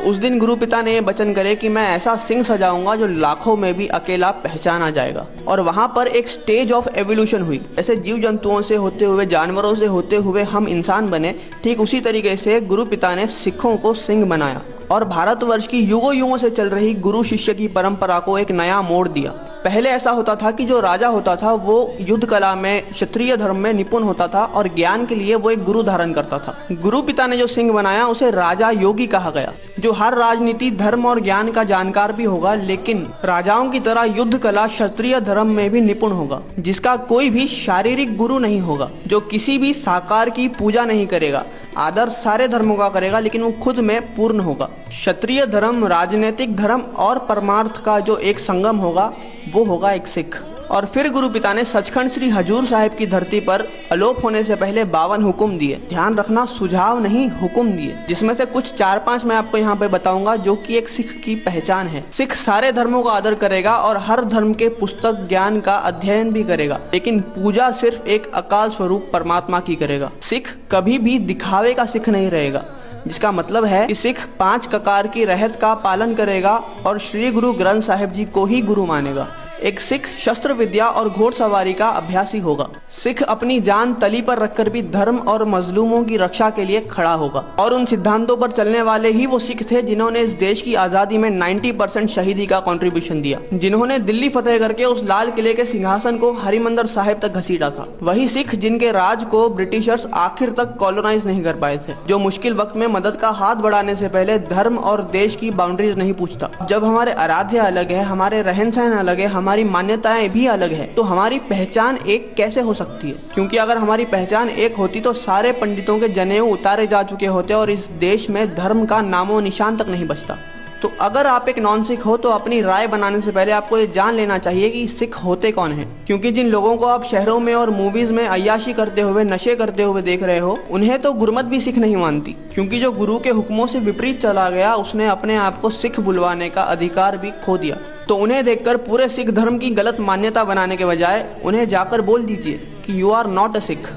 उस दिन गुरु पिता ने वचन करे कि मैं ऐसा सिंह सजाऊंगा जो लाखों में भी अकेला पहचाना जाएगा। और वहां पर एक स्टेज ऑफ एवोल्यूशन हुई। ऐसे जीव जंतुओं से होते हुए, जानवरों से होते हुए हम इंसान बने, ठीक उसी तरीके से गुरु पिता ने सिखों को सिंह बनाया और भारतवर्ष की युगों युगों से चल रही गुरु शिष्य की परंपरा को एक नया मोड़ दिया। पहले ऐसा होता था कि जो राजा होता था वो युद्ध कला में, क्षत्रिय धर्म में निपुण होता था और ज्ञान के लिए वो एक गुरु धारण करता था। गुरु पिता ने जो सिंह बनाया उसे राजा योगी कहा गया, जो हर राजनीति, धर्म और ज्ञान का जानकार भी होगा, लेकिन राजाओं की तरह युद्ध कला, क्षत्रिय धर्म में भी निपुण होगा, जिसका कोई भी शारीरिक गुरु नहीं होगा, जो किसी भी साकार की पूजा नहीं करेगा, आदर सारे धर्मों का करेगा, लेकिन वो खुद में पूर्ण होगा। क्षत्रिय धर्म, राजनीतिक धर्म और परमार्थ का जो एक संगम होगा वो होगा एक सिख। और फिर गुरु पिता ने सचखंड श्री हजूर साहिब की धरती पर अलोप होने से पहले 52 हुक्म दिए। ध्यान रखना, सुझाव नहीं, हुक्म दिए, जिसमें से कुछ 4-5 मैं आपको यहाँ पे बताऊंगा जो कि एक सिख की पहचान है। सिख सारे धर्मों का आदर करेगा और हर धर्म के पुस्तक ज्ञान का अध्ययन भी करेगा, लेकिन पूजा सिर्फ एक अकाल स्वरूप परमात्मा की करेगा। सिख कभी भी दिखावे का सिख नहीं रहेगा, जिसका मतलब है कि सिख 5 ककार की रहत का पालन करेगा और श्री गुरु ग्रंथ साहिब जी को ही गुरु मानेगा। एक सिख शस्त्र विद्या और घोड़सवारी का अभ्यासी होगा। सिख अपनी जान तली पर रखकर भी धर्म और मजलूमों की रक्षा के लिए खड़ा होगा। और उन सिद्धांतों पर चलने वाले ही वो सिख थे जिन्होंने इस देश की आजादी में 90% शहीदी का कंट्रीब्यूशन दिया, जिन्होंने दिल्ली फतेह करके उस लाल किले के सिंहासन को हरिमंदिर साहिब तक घसीटा था। वही सिख जिनके राज को ब्रिटिशर्स आखिर तक कॉलोनाइज नहीं कर पाए थे, जो मुश्किल वक्त में मदद का हाथ बढ़ाने से पहले धर्म और देश की बाउंड्रीज नहीं पूछता। जब हमारे आराध्य अलग है, हमारे रहन सहन अलग है, हमारी मान्यताएं भी अलग है, तो हमारी पहचान एक कैसे हो सकती है? क्योंकि अगर हमारी पहचान एक होती तो सारे पंडितों के जनेऊ उतारे जा चुके होते और इस देश में धर्म का नामो निशान तक नहीं बचता। तो अगर आप एक नॉन सिख हो तो अपनी राय बनाने से पहले आपको ये जान लेना चाहिए कि सिख होते कौन हैं। क्योंकि जिन लोगों को आप शहरों में और मूवीज में अय्याशी करते हुए, नशे करते हुए देख रहे हो, उन्हें तो गुरमत भी सिख नहीं मानती। क्योंकि जो गुरु के हुक्मों से विपरीत चला गया, उसने अपने आप को सिख बुलवाने का अधिकार भी खो दिया। तो उन्हें देखकर पूरे सिख धर्म की गलत मान्यता बनाने के बजाय उन्हें जाकर बोल दीजिए कि you are not a Sikh.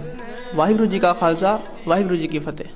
Waheguru ji का खालसा, वाहिगुरु जी की फतेह।